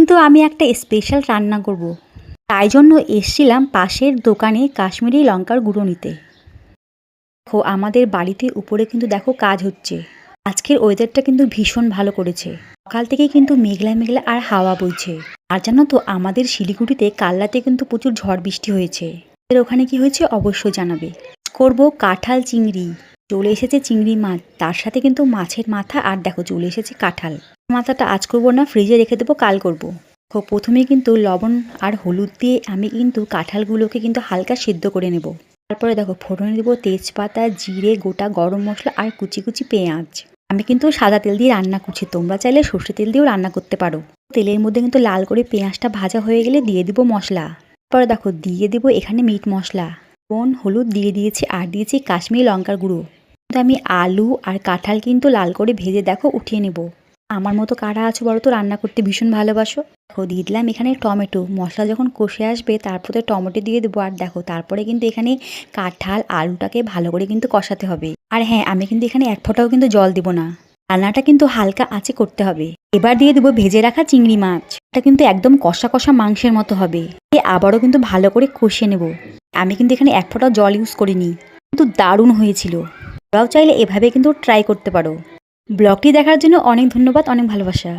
কিন্তু আমি একটা স্পেশাল রান্না করব। তাই জন্য এসছিলাম পাশের দোকানে কাশ্মীরি লঙ্কার গুঁড়ো নিতে। দেখো আমাদের বাড়িতে উপরে কিন্তু দেখো কাজ হচ্ছে। আজকের ওয়েদারটা কিন্তু ভীষণ ভালো করেছে। সকাল থেকেই কিন্তু মেঘলা মেঘলা আর হাওয়া বইছে। আর জানো তো আমাদের শিলিগুড়িতে কাল রাতে কিন্তু প্রচুর ঝড় বৃষ্টি হয়েছে। এর ওখানে কি হয়েছে অবশ্যই জানাবে। করব কাঁঠাল চিংড়ি। চলে এসেছে চিংড়ি মাছ, তার সাথে কিন্তু মাছের মাথা, আর দেখো চলে এসেছে কাঁঠাল। মাথাটা আজ করবো না, ফ্রিজে রেখে দেবো, কাল করব। প্রথমে কিন্তু লবণ আর হলুদ দিয়ে আমি কিন্তু কাঁঠালগুলোকে কিন্তু হালকা সিদ্ধ করে নেব। তারপরে দেখো ফোড়নে দেবো তেজপাতা, জিরে, গোটা গরম মশলা আর কুচি কুচি পেঁয়াজ। আমি কিন্তু সাদা তেল দিয়ে রান্না করছি, তোমরা চাইলে সর্ষে তেল দিয়েও রান্না করতে পারো। তেলের মধ্যে কিন্তু লাল করে পেঁয়াজটা ভাজা হয়ে গেলে দিয়ে দিব মশলা। তারপরে দেখো দিয়ে দেবো এখানে মিট মশলা, লবণ, হলুদ দিয়ে দিয়েছি, আর দিয়েছি কাশ্মীরি লঙ্কার গুঁড়ো। কিন্তু আমি আলু আর কাঁঠাল কিন্তু লাল করে ভেজে দেখো উঠিয়ে নেব। আমার মতো কারা আছো বলো তো রান্না করতে ভীষণ ভালোবাসো? দেখো দিয়ে দিলাম এখানে টমেটো। মশলা যখন কষে আসবে তারপরে টমেটো দিয়ে দেবো। আর দেখো তারপরে কিন্তু এখানে কাঁঠাল আলুটাকে ভালো করে কিন্তু কষাতে হবে। আর হ্যাঁ, আমি কিন্তু এখানে এক ফোঁটাও কিন্তু জল দিব না। রান্নাটা কিন্তু হালকা আঁচে করতে হবে। এবার দিয়ে দেবো ভেজে রাখা চিংড়ি মাছ। এটা কিন্তু একদম কষা কষা মাংসের মতো হবে। আবারও কিন্তু ভালো করে কষিয়ে নেব। আমি কিন্তু এখানে এক ফোঁটাও জল ইউজ করিনি, কিন্তু দারুণ হয়েছিল। তোমরাও চাইলে এভাবে কিন্তু ট্রাই করতে পারো। ব্লগটি দেখার জন্য অনেক ধন্যবাদ, অনেক ভালোবাসা।